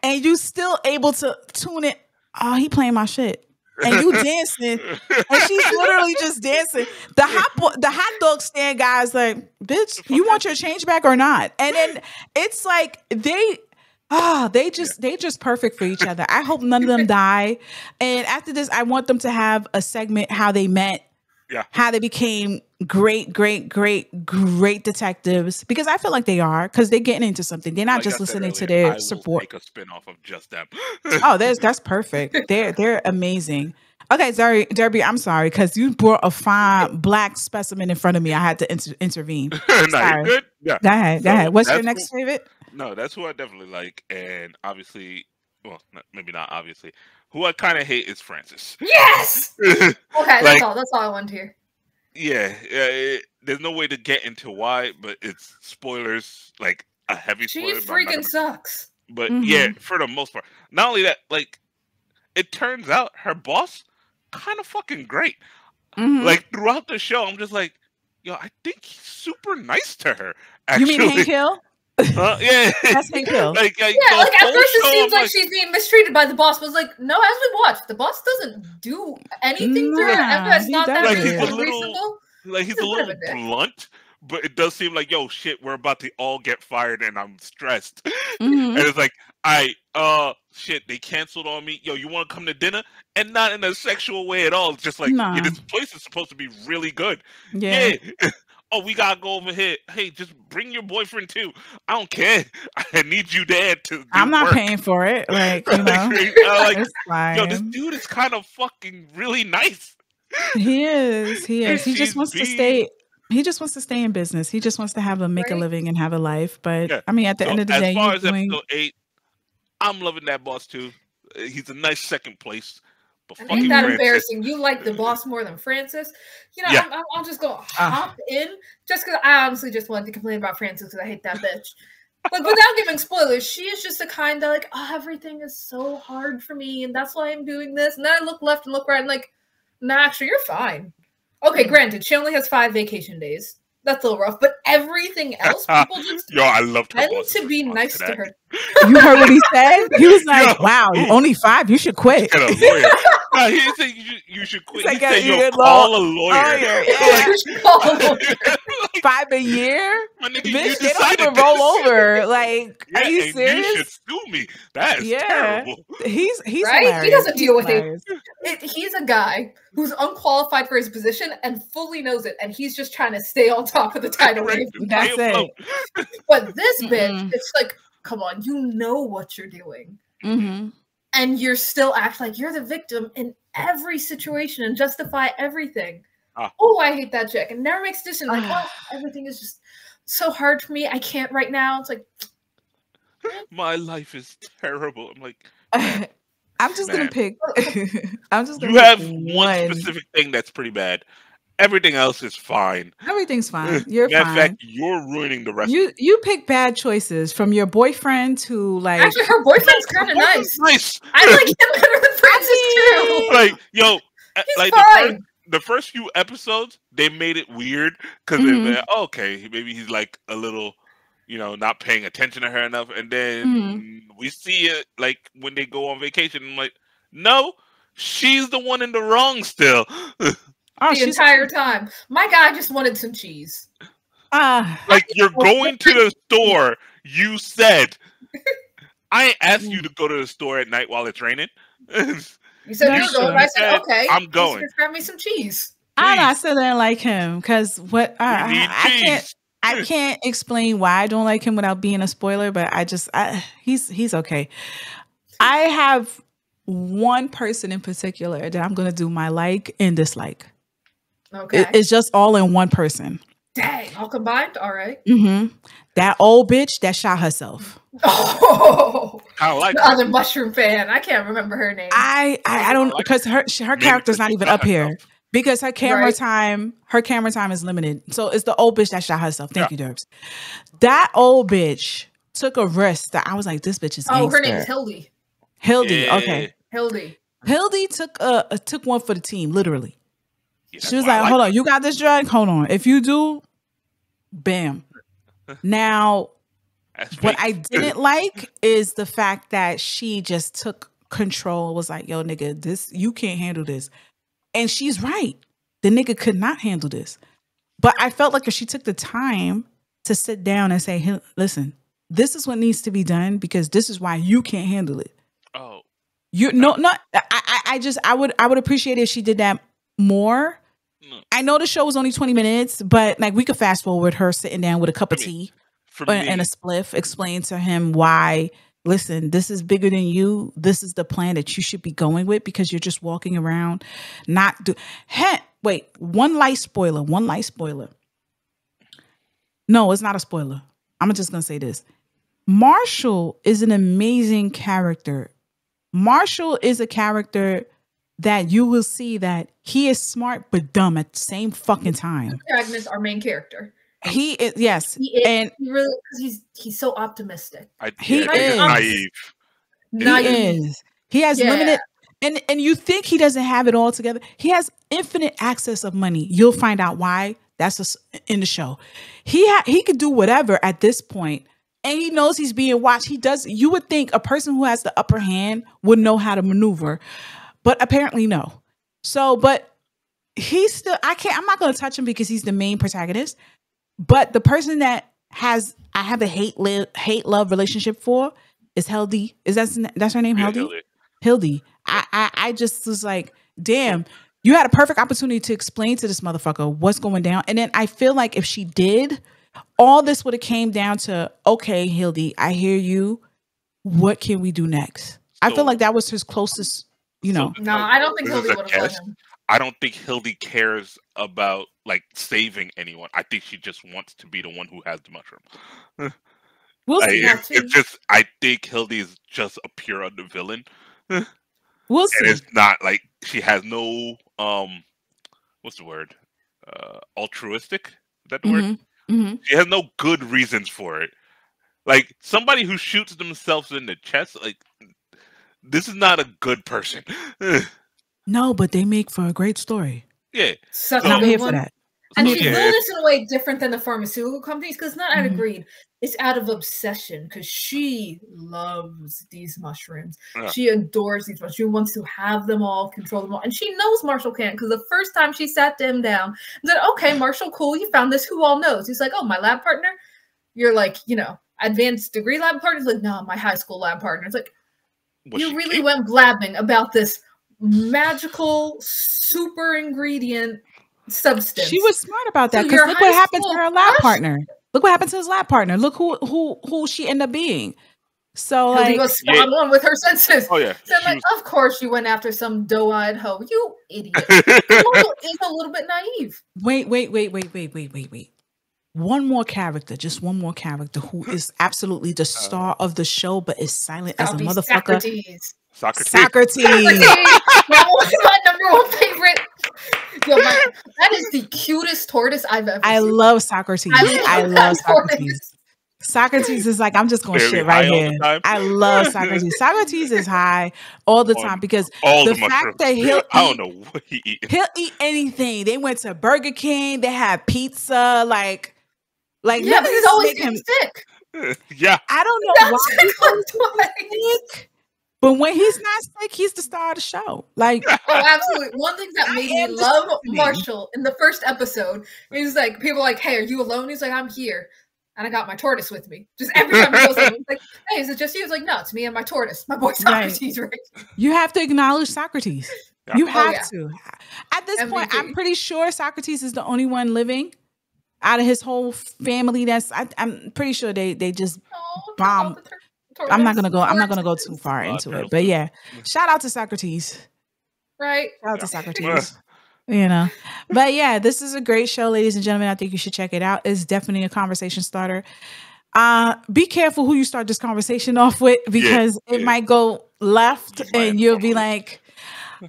and you still able to tune it. Oh, he playing my shit. And you dancing. And she's literally just dancing. The hot dog stand guy's like, bitch, you want your change back or not? And then it's like they just perfect for each other. I hope none of them die. And after this, I want them to have a segment how they met, how they became great detectives. Because I feel like they are, because they're getting into something. They're not just listening to their support. Make a spinoff of just them. Oh, that's perfect. They're amazing. Okay, Derby, I'm sorry because you brought a fine black specimen in front of me. I had to intervene. No, you're good. Yeah. Go ahead. What's your next favorite? No, that's who I definitely like, and obviously, well, maybe not obviously. Who I kind of hate is Francis. Yes. Okay, that's all. That's all I wanted to hear. Yeah, there's no way to get into why, but it's spoilers, like a heavy spoiler. She freaking sucks. But yeah, for the most part. Not only that, like, it turns out her boss kind of fucking great. Like throughout the show, I'm just like, yo, I think he's super nice to her. Actually. You mean Hank Hill? Yeah, that's Hank Hill. Like at first it seems like she's being mistreated by the boss, but it's like, no, as we watch, the boss doesn't do anything to her. It's not that like he's reasonable. Like he's a little blunt, but it does seem like, yo, shit, we're about to all get fired, and I'm stressed. And it's like, shit, they canceled on me. Yo, you want to come to dinner? And not in a sexual way at all. It's just like, yeah, this place is supposed to be really good. Yeah. Oh, we gotta go over here. Hey, just bring your boyfriend too. I don't care. I need you there to. I'm not paying for it. Like, you know, it's fine. Yo, this dude is kind of fucking really nice. He is. He just wants to stay. He just wants to stay in business. He just wants to make a living and have a life. But I mean, at the end of the day, as far as episode 8, I'm loving that boss too. He's a nice second place. But ain't that embarrassing? You like the boss more than Francis? You know, I'm just gonna hop in just because I honestly just wanted to complain about Francis because I hate that bitch. But without giving spoilers, she is just the kind that like, oh, everything is so hard for me, and that's why I'm doing this. And then I look left and look right, and like, nah, actually, you're fine. Okay, granted, she only has 5 vacation days. That's a little rough, but everything else, people just I loved her tend to be nice to her. You heard what he said? He was like, "Wow, only 5? You should quit." Get a lawyer. No, he didn't say you should quit. He said, "Yo, call a lawyer." Yeah. 5 a year? Bitch, they don't even roll over. Like, are you serious? You should sue me. That is terrible. He's right. Hilarious. He doesn't deal with it. He's a guy who's unqualified for his position and fully knows it, and he's just trying to stay on top of the tidal wave. That's it. But this bitch, it's like, come on, you know what you're doing. And you're still act like you're the victim in every situation and justify everything. Oh, I hate that chick. And never makes a decision. Like, oh, everything is just so hard for me. I can't right now. It's like, my life is terrible. I'm like, I'm just gonna pick. You have one specific thing that's pretty bad. Everything else is fine. Everything's fine. You're fine. In fact, you're ruining the rest. You pick bad choices from your boyfriend to like. Actually, her boyfriend's kind of nice. I like him better than Francis too. Like, yo, he's like fine. the first few episodes, they made it weird because they're like, okay, maybe he's like a little, you know, not paying attention to her enough, and then we see it like when they go on vacation. I'm like, no, she's the one in the wrong still. The entire time. My guy just wanted some cheese. Like, you're going to the store. You said, I ain't asked you to go to the store at night while it's raining. You said you're going. I said, okay. I'm going. Just grab me some cheese. I still didn't like him because I can't explain why I don't like him without being a spoiler, but he's okay. I have one person in particular that I'm gonna do my like and dislike. Okay. It's just all in one person. Dang, all combined? All right. That old bitch that shot herself. Oh, I like the other mushroom fan. I can't remember her name. I don't, because her character's not even up here because her camera time is limited. So it's the old bitch that shot herself. Thank you, Derbs. That old bitch took a risk that I was like, this bitch is gangster. Oh, her name is Hildy. Hildy, okay. Hildy took one for the team, literally. She was like, hold on, you got this drug? Hold on. If you do, bam. Now, what I didn't like is the fact that she just took control, was like, yo, nigga, this, you can't handle this. And she's right. The nigga could not handle this. But I felt like if she took the time to sit down and say, hey, listen, this is what needs to be done because this is why you can't handle it. Oh. I would appreciate it if she did that more. I know the show was only 20 minutes, but like we could fast forward her sitting down with a cup of tea and a spliff, explain to him why, listen, this is bigger than you. This is the plan that you should be going with because you're just walking around wait, one light spoiler. No, it's not a spoiler. I'm just going to say this. Marshall is an amazing character. Marshall is a character that you will see that he is smart but dumb at the same fucking time. Protagonist, our main character. He is, yes. He is, and he really, because he's so optimistic. He is naive. He is. He has limited, and you think he doesn't have it all together. He has infinite access of money. You'll find out why. That's just in the show. He could do whatever at this point, and he knows he's being watched. He does. You would think a person who has the upper hand would know how to maneuver, but apparently no. So, but he's still. I'm not going to touch him because he's the main protagonist. But the person that I have a hate love relationship for is Hildy. That's her name? Hildy? Hildy. I just was like, damn, you had a perfect opportunity to explain to this motherfucker what's going down. And then I feel like if she did, all this would have came down to, okay, Hildy, I hear you. What can we do next? I feel like that was his closest, No, I don't think Hildy would have let him. I don't think Hildy cares about like saving anyone. I think she just wants to be the one who has the mushroom. We'll see. It's just, I think Hildy is just a pure under villain. We'll see. And it's not like she has no what's the word? Altruistic? Is that the word? Mm-hmm. She has no good reasons for it. Like somebody who shoots themselves in the chest, like this is not a good person. No, but they make for a great story. Yeah. Such I'm here for that. And she's doing this in a way different than the pharmaceutical companies, because not out of greed. It's out of obsession, because she loves these mushrooms. She adores these mushrooms. She wants to have them all, control them all. And she knows Marshall can't, because the first time she sat them down and said, okay, Marshall, cool, you found this. Who all knows? He's like, oh, my lab partner? You're like, advanced degree lab partner? He's like, no, my high school lab partner. It's like, you really went blabbing about this magical super ingredient substance. She was smart about that, because look what happened to her lab partner. Look what happened to his lab partner. Look who she ended up being. So like, was spot on with her senses. Oh yeah. So I'm like, of course you went after some doe-eyed hoe. You idiot. Marshall is a little bit naive. Wait. One more character, just one more character who is absolutely the star of the show, but is silent as a motherfucker. Socrates. That was my number one favorite. Yo, that is the cutest tortoise I've ever seen. I love Socrates. I love Socrates. Socrates is like, I'm just going to shit right here. I love Socrates. Socrates is high all the time because the fact that he'll eat anything. They went to Burger King. They had pizza. Like yeah, but he's always getting sick. Yeah. I don't know why he's sick. But when he's not sick, he's the star of the show. Like, oh, absolutely. One thing that made me love Marshall in the first episode, he was like, people are like, hey, are you alone? He's like, I'm here. And I got my tortoise with me. Just every time he goes in, he's like, hey, is it just you? He's like, no, it's me and my tortoise. My boy Socrates, right? You have to acknowledge Socrates. Yeah. You have to. At this point, I'm pretty sure Socrates is the only one living out of his whole family. I'm pretty sure they just bombed. I'm not gonna go too far into it, but yeah, shout out to Socrates. Right. Shout out to Socrates. But yeah, this is a great show, ladies and gentlemen. I think you should check it out. It's definitely a conversation starter. Be careful who you start this conversation off with, because it might go left and you'll be like,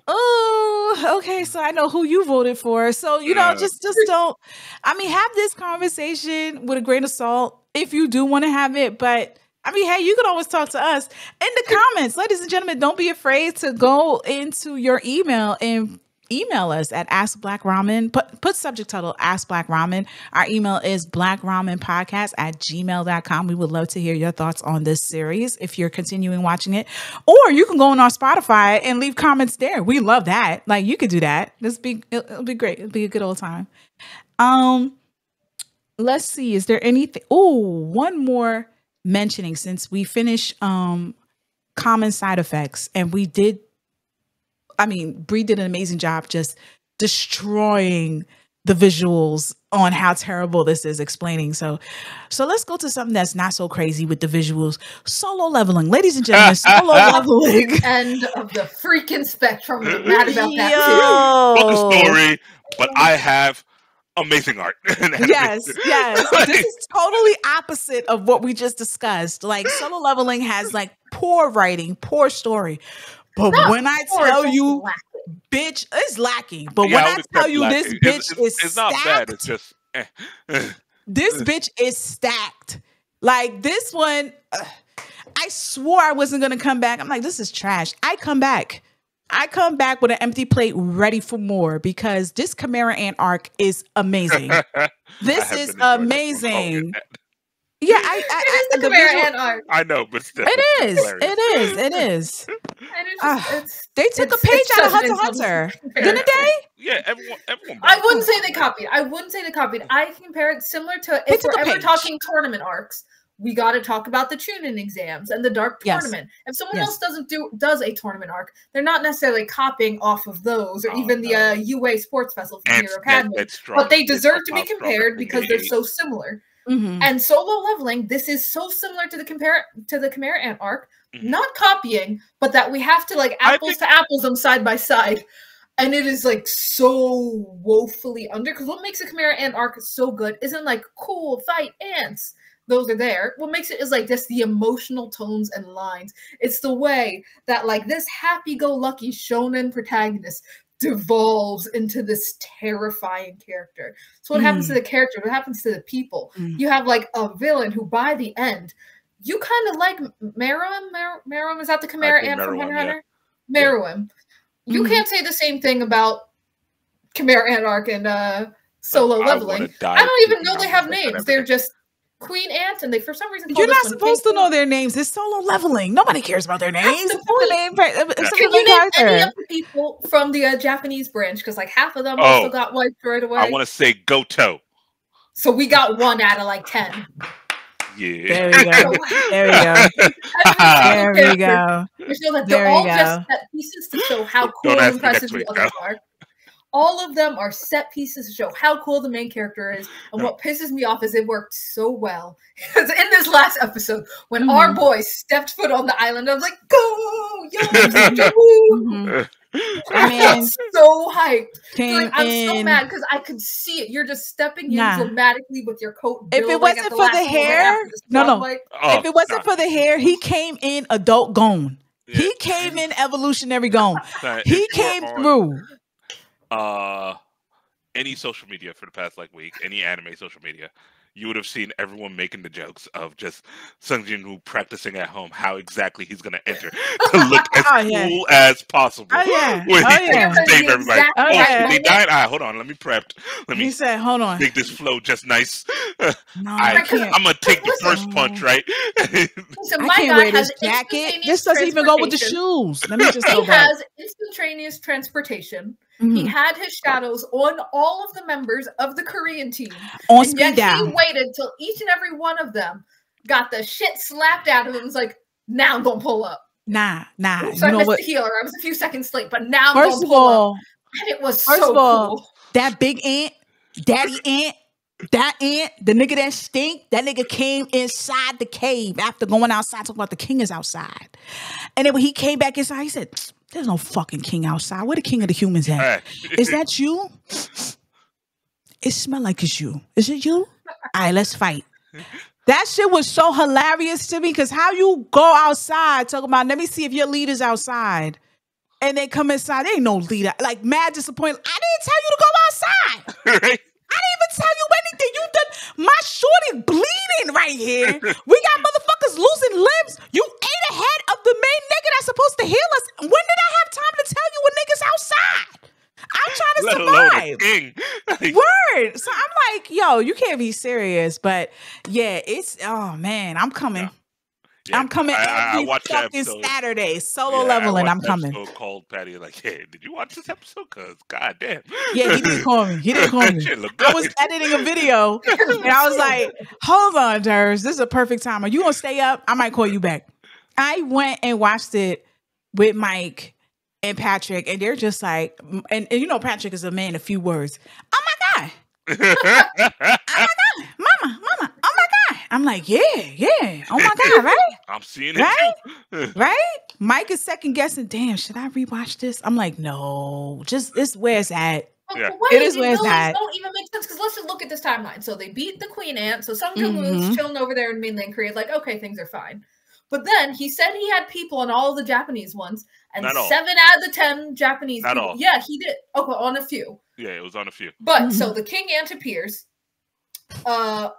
oh, okay, so I know who you voted for. So, just don't, have this conversation with a grain of salt if you do want to have it. But hey, you can always talk to us in the comments. Ladies and gentlemen, don't be afraid to go into your email and email us at Ask Black Ramen. Put subject title Ask Black Ramen. Our email is blackramenpodcast@gmail.com. We would love to hear your thoughts on this series if you're continuing watching it. Or you can go on our Spotify and leave comments there. We love that. Like, you could do that. It'll be great. It'll be a good old time. Let's see. Is there anything? Oh, one more mentioning, since we finished common side effects, and Bree did an amazing job just destroying the visuals on how terrible this is, explaining. So let's go to something that's not so crazy with the visuals. Solo leveling. Ladies and gentlemen, solo leveling. End of the freaking spectrum. I'm mad about that too. Book a story, but I have amazing art. Yes. This is totally opposite of what we just discussed. Like, solo leveling has like poor writing, poor story. But when I tell you, bitch, it's lacking. But when I tell you this bitch is it's not bad. It's just this bitch is stacked. Like, this one, I swore I wasn't gonna come back. I'm like, this is trash. I come back with an empty plate, ready for more, because this Chimera Ant arc is amazing. This is amazing. Yeah, it is the Chimera Ant arc. I know, but still, it is. They took a page out of Hunter x Hunter, didn't they? Yeah, everyone. I wouldn't say they copied. I compare it similar to, if we're ever talking tournament arcs, we got to talk about the Chunin exams and the Dark Tournament. If someone else does a tournament arc, they're not necessarily copying off of those, or even the UA Sports Festival from Hero Academy, but they deserve to be compared because they're so similar. Mm-hmm. And solo leveling, this is so similar to the Chimera Ant arc, not copying, but that we have to like apples to apples them side by side. And it is like so woefully under, because what makes the Chimera Ant arc so good isn't like cool fight ants. Those are there. What makes it is like just the emotional tones and lines. It's the way that like this happy-go-lucky shonen protagonist devolves into this terrifying character. So what happens to the character? What happens to the people? You have like a villain who by the end, you kind of like Meruem. Is that the Chimera Ant from Hunter x Hunter? Meruem. You can't say the same thing about Chimera Ant arc and solo leveling. I don't even know they have names. They're just Queen Ant, and they for some reason you're not supposed to know their names. It's solo leveling. Nobody cares about their names. That's the point. Can you name any of the people from the Japanese branch? Because like half of them also got wiped right away. I want to say Goto. So we got 1 out of like 10. Yeah. There we go. There we go. There we go. They're all just set pieces to show how cool and impressive the others are. All of them are set pieces to show how cool the main character is. And what pisses me off is it worked so well. Because in this last episode, when our boys stepped foot on the island, I was like, go! Yo! I'm so hyped. I'm so mad because I could see it. You're just stepping in dramatically with your coat. If it wasn't for the hair, if it wasn't for the hair, he came in adult gone. Yeah. He came in evolutionary gone. He came through. Any social media for the past like week, any anime social media, you would have seen everyone making the jokes of just Sung Jin-woo practicing at home how exactly he's going to enter to look as cool as possible. Save everybody. They died. Hold on, let me prep. He said, hold on. Make this flow just nice. I can't. I'm going to take the first punch, right? So I can't wear this jacket. This doesn't even go with the shoes. Let me just go back. He has instantaneous transportation. He had his shadows on all of the members of the Korean team. On speed dial. He waited till each and every one of them got the shit slapped out of him and was like, now I'm going to pull up. Nah. So I missed the healer. I was a few seconds late, but now I'm going to pull up. And it was so cool. That big ant, daddy ant, that ant, the nigga that stink, that nigga came inside the cave after going outside talking about the king is outside. And then when he came back inside, he said, there's no fucking king outside. Where the king of the humans at? Is that you? It smell like it's you. Is it you? All right, let's fight. That shit was so hilarious to me because how you go outside talking about, let me see if your leader's outside. And they come inside, there ain't no leader. Like, mad disappointed. I didn't tell you to go outside. Right? I didn't even tell you anything. You done, my shorty bleeding right here. We got motherfuckers losing limbs. You ate ahead of the main nigga that's supposed to heal us. When did I have time to tell you a nigga's outside? I to let alone a survive. king. Word. So I'm like, yo, you can't be serious. But yeah, it's oh man, I'm coming. No. Yeah, I'm coming every watched fucking Saturday. Solo leveling. I'm coming. So called Patty like, hey, did you watch this episode? Cause goddamn. Yeah, he didn't call me. He didn't call me. I was editing a video and I was like, hold on, Durs. This is a perfect time. Are you gonna stay up? I might call you back. I went and watched it with Mike and Patrick, and they're just like, and you know, Patrick is a man of few words. Oh my God. Oh my God. Mama. Oh my God. I'm like, yeah. Oh my God, right? I'm seeing it right? too. Right? Mike is second guessing. Damn, should I rewatch this? I'm like, no, just this where it's at. Yeah. It is where it's at. Don't even make sense because let's just look at this timeline. So they beat the Queen Ant. So Sung Jung-woo's chilling over there in mainland Korea. Like, okay, things are fine. But then he said he had people on all the Japanese ones, and 7 out of the 10 Japanese Not people. all. Yeah, he did. Okay, on a few. Yeah, it was on a few. But so the King Ant appears,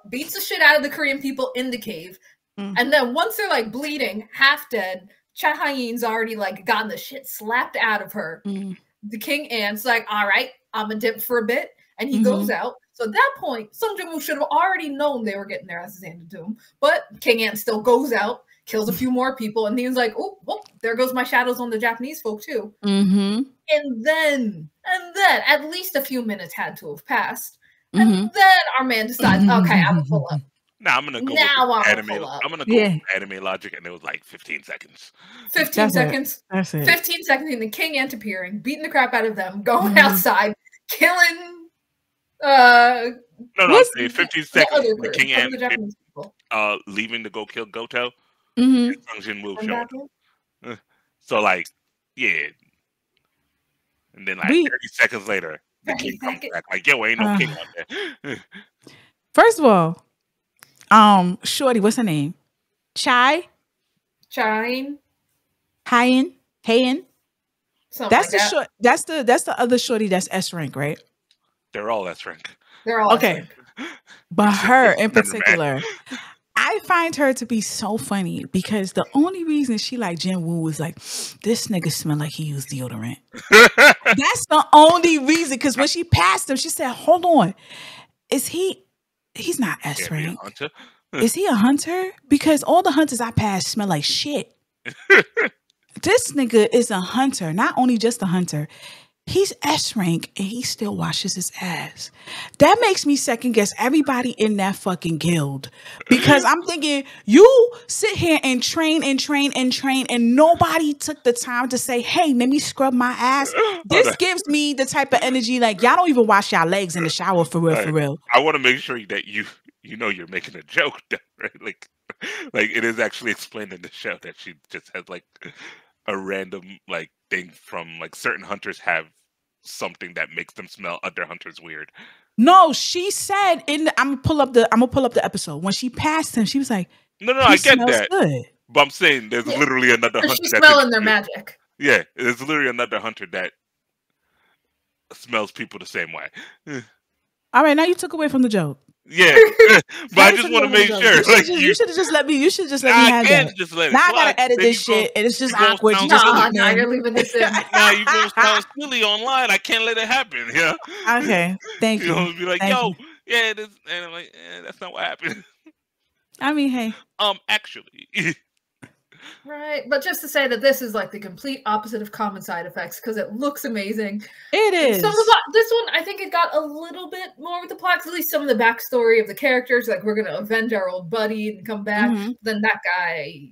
beats the shit out of the Korean people in the cave, and then once they're like bleeding, half dead, Cha Ha-yin's already like gotten the shit slapped out of her. The King Ant's like, all right, I'm gonna dip for a bit, and he goes out. So at that point, Sung Jung-woo should have already known they were getting their asses handed to him. But King Ant still goes out, kills a few more people, and he's like, oh, well, there goes my shadows on the Japanese folk too. And then at least a few minutes had to have passed. And then our man decides, okay, I'm gonna pull up. Now I'm gonna go anime logic, and it was like 15 seconds. 15 seconds. That's it. 15 seconds in the King Ant appearing, beating the crap out of them, going outside, killing No, I'm saying 15 seconds. The King Ant leaving to go kill Goto. And Sung Jin-woo showing up. So like, yeah. And then like 30 seconds later, the king comes back. Like, yo, ain't no king on there. First of all, Shorty, what's her name? Hayin. That's the short. That's the other Shorty. That's S rank, right? They're all S rank. They're all okay. But her in particular, I find her to be so funny because the only reason she like Jin-woo was like, this nigga smell like he used deodorant. That's the only reason. Because when she passed him, she said, hold on. He's not S rank. Is he a hunter? Because all the hunters I passed smell like shit. This nigga is a hunter. Not only just a hunter. He's S rank and he still washes his ass. That makes me second guess everybody in that fucking guild. Because I'm thinking, you sit here and train and nobody took the time to say, hey, let me scrub my ass. This gives me the type of energy like y'all don't even wash your legs in the shower for real. I want to make sure that you know you're making a joke, right? Like it is actually explained in the show that she just has like a random like thing from like certain hunters have something that makes them smell other hunters weird. No, she said I'm gonna pull up the episode. When she passed him, she was like, No, I get that. Good. But I'm saying there's literally another hunter she's smelling their magic. Yeah, there's literally another hunter that smells people the same way. All right, now you took away from the joke. Yeah, but I just want to make sure. Like you should have just let me. You should just let me have that. Just let it now slide. I gotta edit this shit, and it's just awkward. Now you're leaving this in. Now you go sound silly online. I can't let it happen. Yeah. Okay. Thank you. Be like, yo, yeah, this, and I'm like, that's not what happened. I mean, hey. Actually. Right, but just to say that this is like the complete opposite of common side effects because it looks amazing. It is. This one, I think it got a little bit more with the plot. At least some of the backstory of the characters, like we're gonna avenge our old buddy and come back. Then that guy,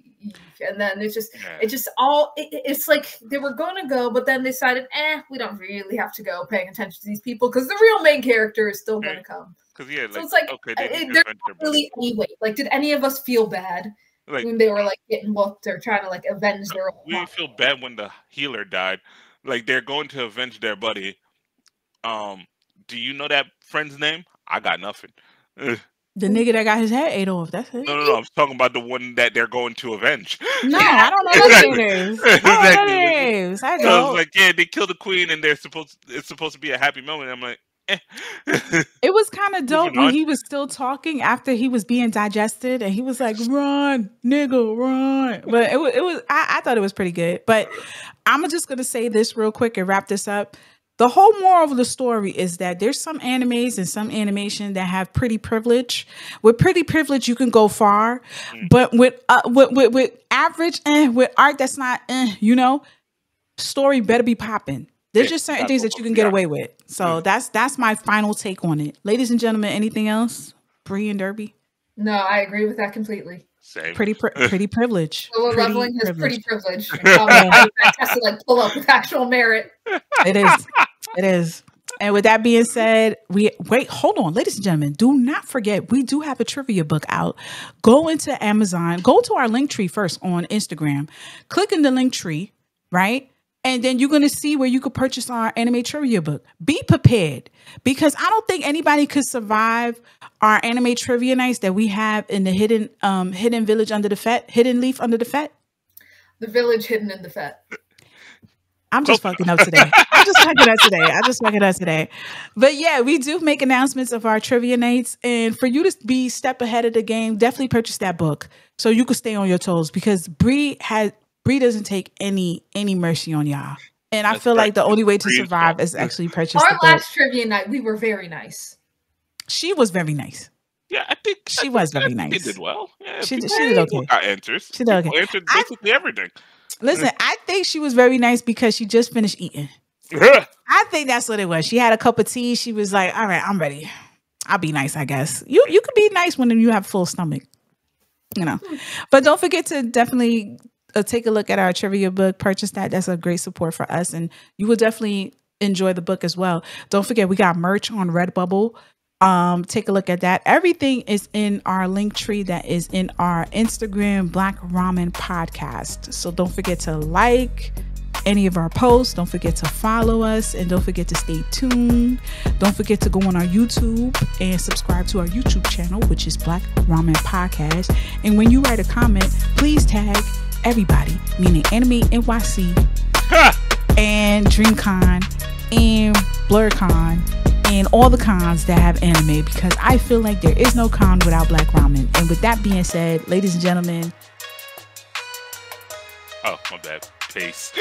and then it's like they were gonna go, but then they decided, we don't really have to go paying attention to these people because the real main character is still gonna come. Because yeah, so it's like there's not really any weight. Like, did any of us feel bad? Like, when they were like getting whooped or trying to like avenge their own. We didn't feel bad when the healer died. Like they're going to avenge their buddy. Do you know that friend's name? I got nothing. The nigga that got his head ate off. That's it. No. I'm talking about the one that they're going to avenge. No, I don't know their names. I don't know their names. I don't. I was like, yeah, they killed the queen, and it's supposed to be a happy moment. I'm like. It was kind of dope when he was still talking after he was being digested and he was like, run, nigga, run. But it was I thought it was pretty good. But I'm just gonna say this real quick and wrap this up. The whole moral of the story is that there's some animes and some animation that have pretty privilege. With pretty privilege, you can go far, but with average and with art that's not, story better be popping. There's just certain things that you can get away with. So that's my final take on it. Ladies and gentlemen, anything else? Bree and Derby? No, I agree with that completely. Same. Pretty privilege. Solo leveling has pretty privilege. I has to like pull up with actual merit. It is. And with that being said, hold on, ladies and gentlemen, do not forget, we do have a trivia book out. Go into Amazon, go to our link tree first on Instagram, click in the link tree, right? And then you're going to see where you could purchase our anime trivia book. Be prepared, because I don't think anybody could survive our anime trivia nights that we have in the hidden village under the Fete, hidden leaf under the Fete. The village hidden in the Fete. I'm just fucking up today. I just fucking up today. But yeah, we do make announcements of our trivia nights. And for you to be step ahead of the game, definitely purchase that book so you can stay on your toes, because Bree doesn't take any mercy on y'all. And I feel like the only way to survive is actually purchase the book. Our last trivia night, we were very nice. She was very nice. Yeah, I think she was very nice. She did well. Yeah, she did okay. Got answers. She did okay. Answered basically everything. Listen, I think she was very nice because she just finished eating. I think that's what it was. She had a cup of tea. She was like, all right, I'm ready. I'll be nice, I guess. You could be nice when you have a full stomach, But don't forget to definitely take a look at our trivia book. Purchase that. That's a great support for us. And you will definitely enjoy the book as well. Don't forget, we got merch on Redbubble. Take a look at that. Everything is in our link tree that is in our Instagram, Black Ramen Podcast. So don't forget to like any of our posts. Don't forget to follow us, and don't forget to stay tuned. Don't forget to go on our YouTube and subscribe to our YouTube channel, which is Black Ramen Podcast. And when you write a comment, please tag everybody, meaning Anime NYC and DreamCon and BlurCon and all the cons that have anime, because I feel like there is no con without Black Ramen. And with that being said, ladies and gentlemen. Oh, my bad. Peace.